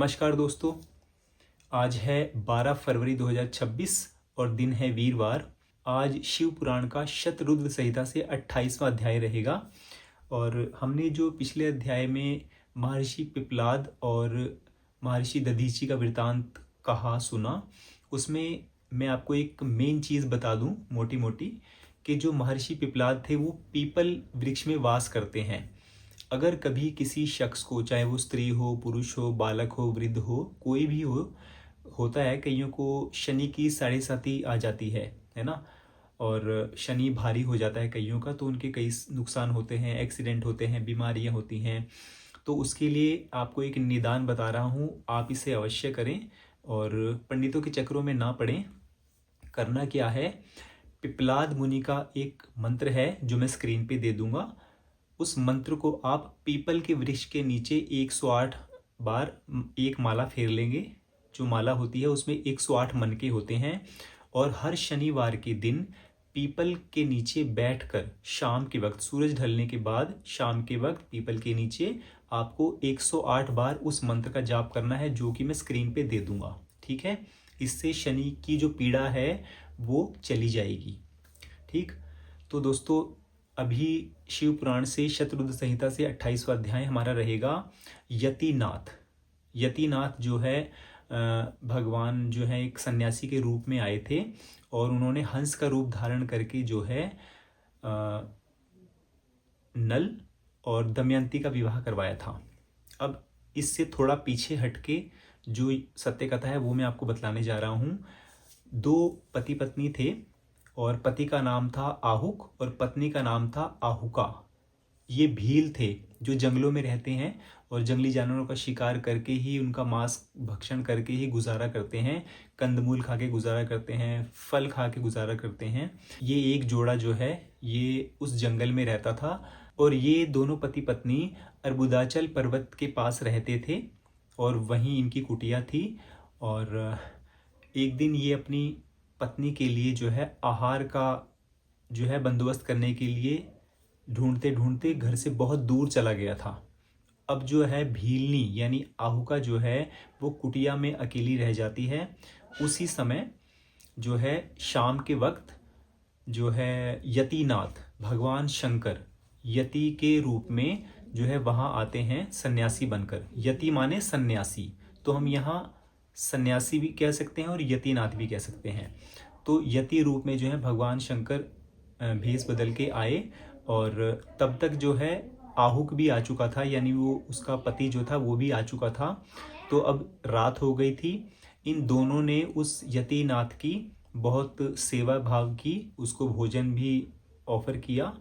नमस्कार दोस्तों। आज है 12 फरवरी 2026 और दिन है वीरवार। आज शिव पुराण का शतरुद्र संहिता से 28वां अध्याय रहेगा। और हमने जो पिछले अध्याय में महर्षि पिप्पलाद और महर्षि दधीचि का वृतांत कहा सुना, उसमें मैं आपको एक मेन चीज़ बता दूं मोटी मोटी कि जो महर्षि पिप्पलाद थे वो पीपल वृक्ष में वास करते हैं। अगर कभी किसी शख्स को, चाहे वो स्त्री हो, पुरुष हो, बालक हो, वृद्ध हो, कोई भी हो, होता है कईयों को शनि की साढ़े साती आ जाती है ना। और शनि भारी हो जाता है कईयों का, तो उनके कई नुकसान होते हैं, एक्सीडेंट होते हैं, बीमारियां होती हैं। तो उसके लिए आपको एक निदान बता रहा हूँ, आप इसे अवश्य करें और पंडितों के चक्रों में ना पड़ें। करना क्या है, पिप्पलाद मुनि का एक मंत्र है जो मैं स्क्रीन पे दे दूंगा। उस मंत्र को आप पीपल के वृक्ष के नीचे 108 बार एक माला फेर लेंगे। जो माला होती है उसमें 108 मनके होते हैं। और हर शनिवार के दिन पीपल के नीचे बैठकर शाम के वक्त, सूरज ढलने के बाद शाम के वक्त पीपल के नीचे आपको 108 बार उस मंत्र का जाप करना है, जो कि मैं स्क्रीन पे दे दूंगा। ठीक है, इससे शनि की जो पीड़ा है वो चली जाएगी। ठीक, तो दोस्तों अभी शिव पुराण से शतरुद्र संहिता से 28वां अध्याय हमारा रहेगा यतिनाथ। यतिनाथ जो है भगवान जो है एक सन्यासी के रूप में आए थे और उन्होंने हंस का रूप धारण करके जो है नल और दमयंती का विवाह करवाया था। अब इससे थोड़ा पीछे हटके जो सत्य कथा है वो मैं आपको बतलाने जा रहा हूँ। दो पति पत्नी थे और पति का नाम था आहुक और पत्नी का नाम था आहुका। ये भील थे जो जंगलों में रहते हैं और जंगली जानवरों का शिकार करके ही, उनका मांस भक्षण करके ही गुजारा करते हैं। कंदमूल खा के गुजारा करते हैं, फल खा के गुजारा करते हैं। ये एक जोड़ा जो है ये उस जंगल में रहता था और ये दोनों पति पत्नी अर्बुदाचल पर्वत के पास रहते थे और वहीं इनकी कुटिया थी। और एक दिन ये अपनी पत्नी के लिए जो है आहार का जो है बंदोबस्त करने के लिए ढूंढते ढूंढते घर से बहुत दूर चला गया था। अब जो है भीलनी यानी आहुका जो है वो कुटिया में अकेली रह जाती है। उसी समय जो है शाम के वक्त जो है यतिनाथ भगवान शंकर यति के रूप में जो है वहाँ आते हैं सन्यासी बनकर। यति माने सन्यासी, तो हम यहाँ सन्यासी भी कह सकते हैं और यतिनाथ भी कह सकते हैं। तो यति रूप में जो है भगवान शंकर भेष बदल के आए और तब तक जो है आहुक भी आ चुका था, यानी वो उसका पति जो था वो भी आ चुका था। तो अब रात हो गई थी। इन दोनों ने उस यतिनाथ की बहुत सेवा भाव की, उसको भोजन भी ऑफर किया।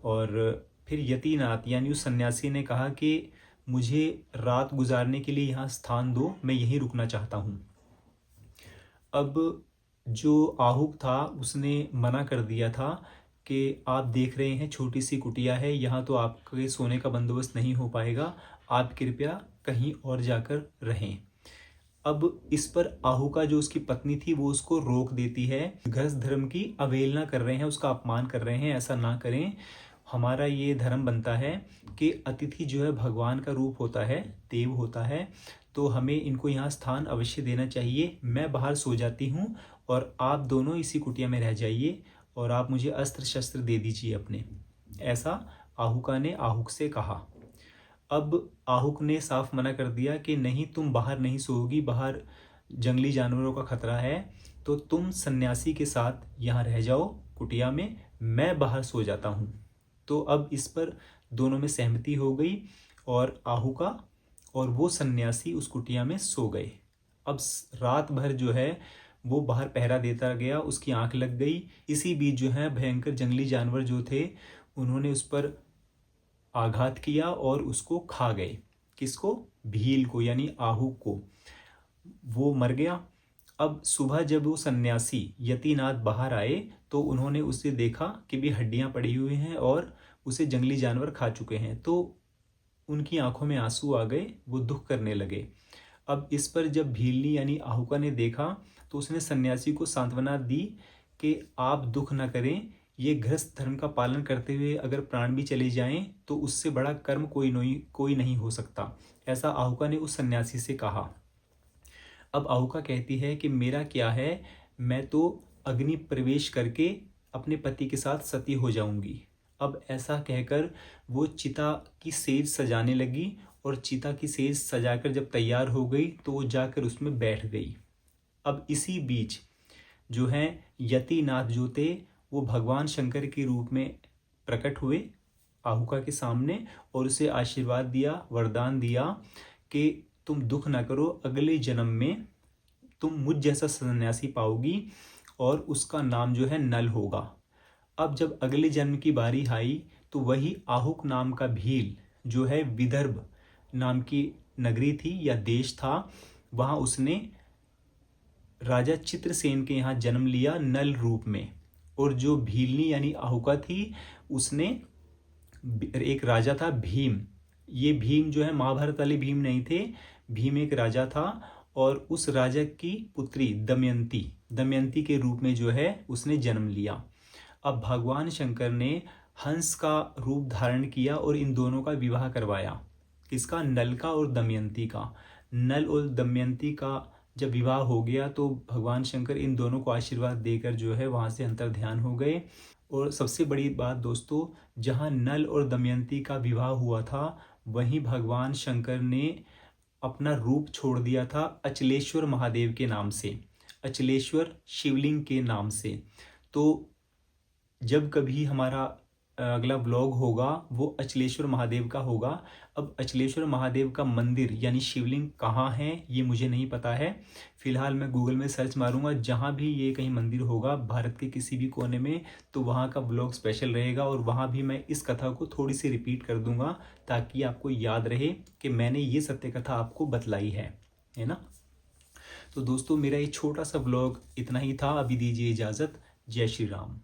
और फिर यतिनाथ यानी उस सन्यासी ने कहा कि मुझे रात गुजारने के लिए यहाँ स्थान दो, मैं यहीं रुकना चाहता हूँ। अब जो आहुक था उसने मना कर दिया था कि आप देख रहे हैं छोटी सी कुटिया है, यहाँ तो आपके सोने का बंदोबस्त नहीं हो पाएगा, आप कृपया कहीं और जाकर रहें। अब इस पर आहुका जो उसकी पत्नी थी वो उसको रोक देती है। गृहस्थ धर्म की अवहेलना कर रहे हैं, उसका अपमान कर रहे हैं, ऐसा ना करें। हमारा ये धर्म बनता है कि अतिथि जो है भगवान का रूप होता है, देव होता है, तो हमें इनको यहाँ स्थान अवश्य देना चाहिए। मैं बाहर सो जाती हूँ और आप दोनों इसी कुटिया में रह जाइए और आप मुझे अस्त्र शस्त्र दे दीजिए अपने। ऐसा आहुका ने आहुक से कहा। अब आहुक ने साफ मना कर दिया कि नहीं, तुम बाहर नहीं सोओगी, बाहर जंगली जानवरों का खतरा है, तो तुम सन्यासी के साथ यहाँ रह जाओ कुटिया में, मैं बाहर सो जाता हूँ। तो अब इस पर दोनों में सहमति हो गई और आहुका और वो सन्यासी उस कुटिया में सो गए। अब रात भर जो है वो बाहर पहरा देता गया, उसकी आंख लग गई। इसी बीच जो है भयंकर जंगली जानवर जो थे उन्होंने उस पर आघात किया और उसको खा गए। किसको? भील को, यानी आहुक को। वो मर गया। अब सुबह जब वो सन्यासी यतिनाथ बाहर आए तो उन्होंने उसे देखा कि भी हड्डियां पड़ी हुई हैं और उसे जंगली जानवर खा चुके हैं। तो उनकी आंखों में आंसू आ गए, वो दुख करने लगे। अब इस पर जब भीलनी यानी आहुका ने देखा तो उसने सन्यासी को सांत्वना दी कि आप दुख न करें, ये गृहस्थ धर्म का पालन करते हुए अगर प्राण भी चले जाएं तो उससे बड़ा कर्म कोई नहीं हो सकता। ऐसा आहुका ने उस सन्यासी से कहा। अब आहुका कहती है कि मेरा क्या है, मैं तो अग्नि प्रवेश करके अपने पति के साथ सती हो जाऊंगी। अब ऐसा कहकर वो चिता की सेज सजाने लगी और चिता की सेज सजाकर जब तैयार हो गई तो वो जाकर उसमें बैठ गई। अब इसी बीच जो है यतिनाथ जो थे वो भगवान शंकर के रूप में प्रकट हुए आहुका के सामने और उसे आशीर्वाद दिया, वरदान दिया कि तुम दुख ना करो, अगले जन्म में तुम मुझ जैसा सन्यासी पाओगी और उसका नाम जो है नल होगा। अब जब अगले जन्म की बारी आई तो वही आहुक नाम का भील जो है विदर्भ नाम की नगरी थी या देश था, वहाँ उसने राजा चित्रसेन के यहाँ जन्म लिया नल रूप में। और जो भीलनी यानी आहुका थी उसने, एक राजा था भीम, ये भीम जो है महाभारत वाले भीम नहीं थे, भीम एक राजा था और उस राजा की पुत्री दमयंती के रूप में जो है उसने जन्म लिया। अब भगवान शंकर ने हंस का रूप धारण किया और इन दोनों का विवाह करवाया। किसका? नल का और दमयंती का। नल और दमयंती का जब विवाह हो गया तो भगवान शंकर इन दोनों को आशीर्वाद देकर जो है वहाँ से अंतर्ध्यान हो गए। और सबसे बड़ी बात दोस्तों, जहाँ नल और दमयंती का विवाह हुआ था वहीं भगवान शंकर ने अपना रूप छोड़ दिया था अचलेश्वर महादेव के नाम से, अचलेश्वर शिवलिंग के नाम से। तो जब कभी हमारा अगला व्लॉग होगा वो अचलेश्वर महादेव का होगा। अब अचलेश्वर महादेव का मंदिर यानी शिवलिंग कहाँ है ये मुझे नहीं पता है, फिलहाल मैं गूगल में सर्च मारूंगा, जहाँ भी ये कहीं मंदिर होगा भारत के किसी भी कोने में तो वहाँ का व्लॉग स्पेशल रहेगा और वहाँ भी मैं इस कथा को थोड़ी सी रिपीट कर दूंगा ताकि आपको याद रहे कि मैंने ये सत्य कथा आपको बतलाई है ना। तो दोस्तों मेरा ये छोटा सा व्लॉग इतना ही था, अभी दीजिए इजाज़त। जय श्री राम।